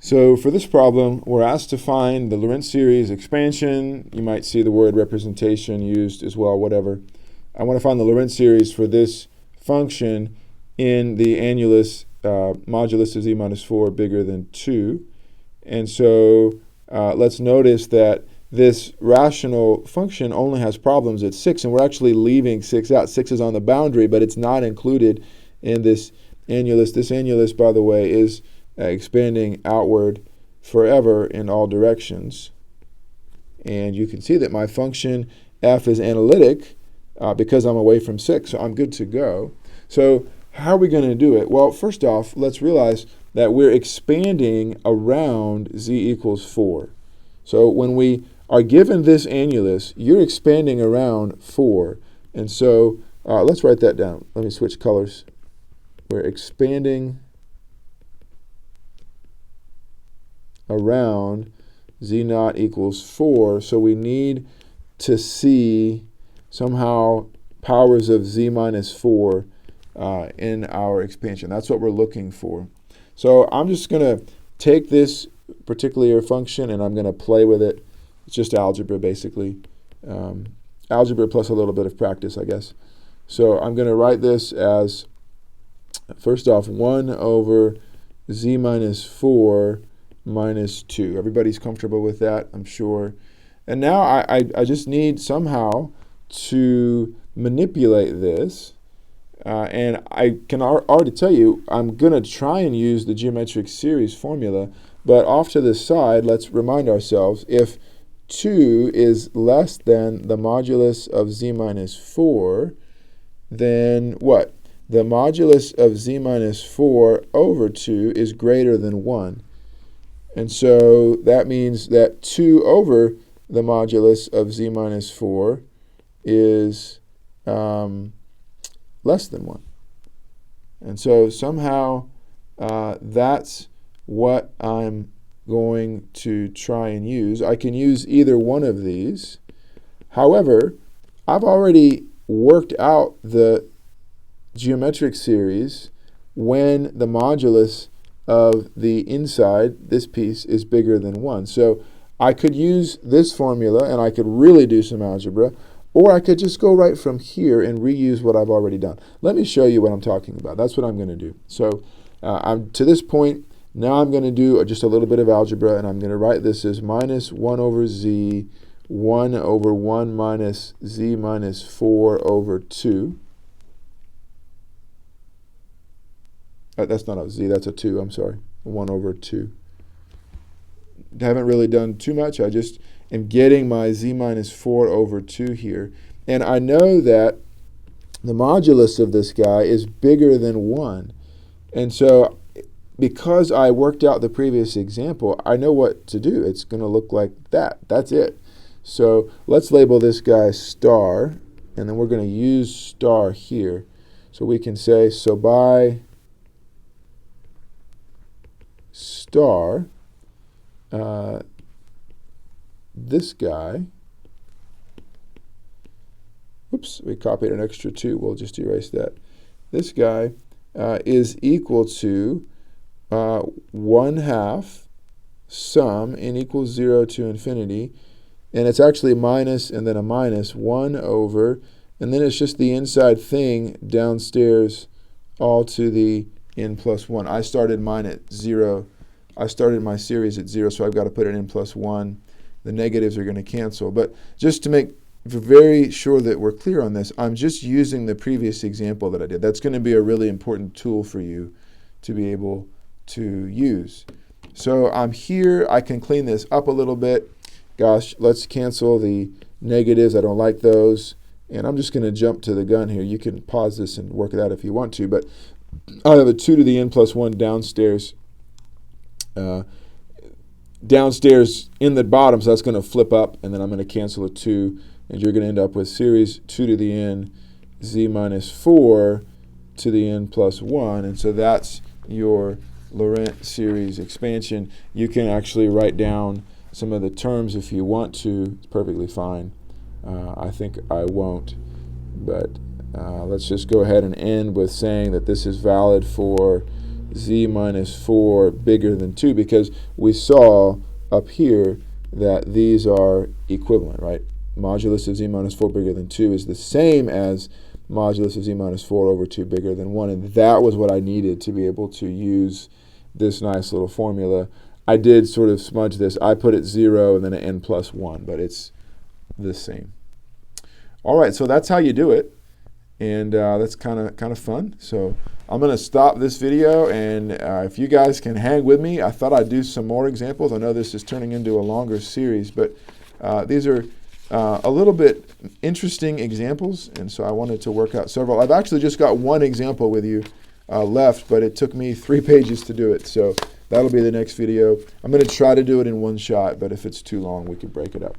So for this problem, we're asked to find the Laurent series expansion. You might see the word representation used as well, whatever. I want to find the Laurent series for this function in the annulus modulus of z minus 4 bigger than 2. And so let's notice that this rational function only has problems at 6, and we're actually leaving 6 out. 6 is on the boundary, but it's not included in this annulus. This annulus, by the way, is expanding outward forever in all directions. And you can see that my function f is analytic because I'm away from 6, so I'm good to go. So how are we going to do it? Well, first off, let's realize that we're expanding around z equals 4. So when we are given this annulus, you're expanding around 4. And so let's write that down. Let me switch colors. We're expanding around z naught equals 4. So we need to see somehow powers of z minus 4 in our expansion. That's what we're looking for. So I'm just going to take this particular function and I'm going to play with it. It's just algebra, basically. Algebra plus a little bit of practice, I guess. So I'm going to write this as, first off, 1 over z minus 4 minus 2. Everybody's comfortable with that, I'm sure. And now I just need somehow to manipulate this. And I can already tell you, I'm going to try and use the geometric series formula. But off to the side, let's remind ourselves, if 2 is less than the modulus of z minus 4, then what? The modulus of z minus 4 over 2 is greater than 1. And so that means that 2 over the modulus of z minus 4 is less than 1. And so somehow that's what I'm going to try and use. I can use either one of these. However, I've already worked out the geometric series when the modulus of the inside, this piece, is bigger than 1. So I could use this formula and I could really do some algebra, or I could just go right from here and reuse what I've already done. Let me show you what I'm talking about. That's what I'm going to do. So to this point, now I'm going to do just a little bit of algebra, and I'm going to write this as minus 1 over z, 1 over 1 minus z minus 4 over 2. That's not a z, that's a 2, I'm sorry. 1 over 2. Haven't really done too much. I just am getting my z minus 4 over 2 here. And I know that the modulus of this guy is bigger than 1. And so because I worked out the previous example, I know what to do. It's going to look like that. That's it. So let's label this guy star, and then we're going to use star here. So we can say, so by star, this guy, oops, we copied an extra 2. We'll just erase that. This guy is equal to 1/2 sum n equals 0 to infinity. And it's actually minus and then a minus 1 over, and then it's just the inside thing downstairs all to the n plus 1. I started mine at 0. I started my series at 0, so I've got to put an n plus 1. The negatives are going to cancel. But just to make very sure that we're clear on this, I'm just using the previous example that I did. That's going to be a really important tool for you to be able to use. So I'm here. I can clean this up a little bit. Gosh, let's cancel the negatives. I don't like those. And I'm just going to jump to the gun here. You can pause this and work it out if you want to. But I have a 2 to the n plus 1 downstairs. Downstairs in the bottom, so that's going to flip up, and then I'm going to cancel a 2, and you're going to end up with series 2 to the n z minus 4 to the n plus 1, and so that's your Laurent series expansion. You can actually write down some of the terms if you want to. It's perfectly fine. I think I won't, but let's just go ahead and end with saying that this is valid for z minus 4 bigger than 2, because we saw up here that these are equivalent, right? Modulus of z minus 4 bigger than 2 is the same as modulus of z minus 4 over 2 bigger than 1, and that was what I needed to be able to use this nice little formula. I did sort of smudge this. I put it 0 and then an n plus 1, but it's the same. All right, so that's how you do it, and that's kind of fun. So I'm going to stop this video, and if you guys can hang with me, I thought I'd do some more examples. I know this is turning into a longer series, but these are a little bit interesting examples, and so I wanted to work out several. I've actually just got one example with you left, but it took me 3 pages to do it, so that'll be the next video. I'm going to try to do it in one shot, but if it's too long, we could break it up.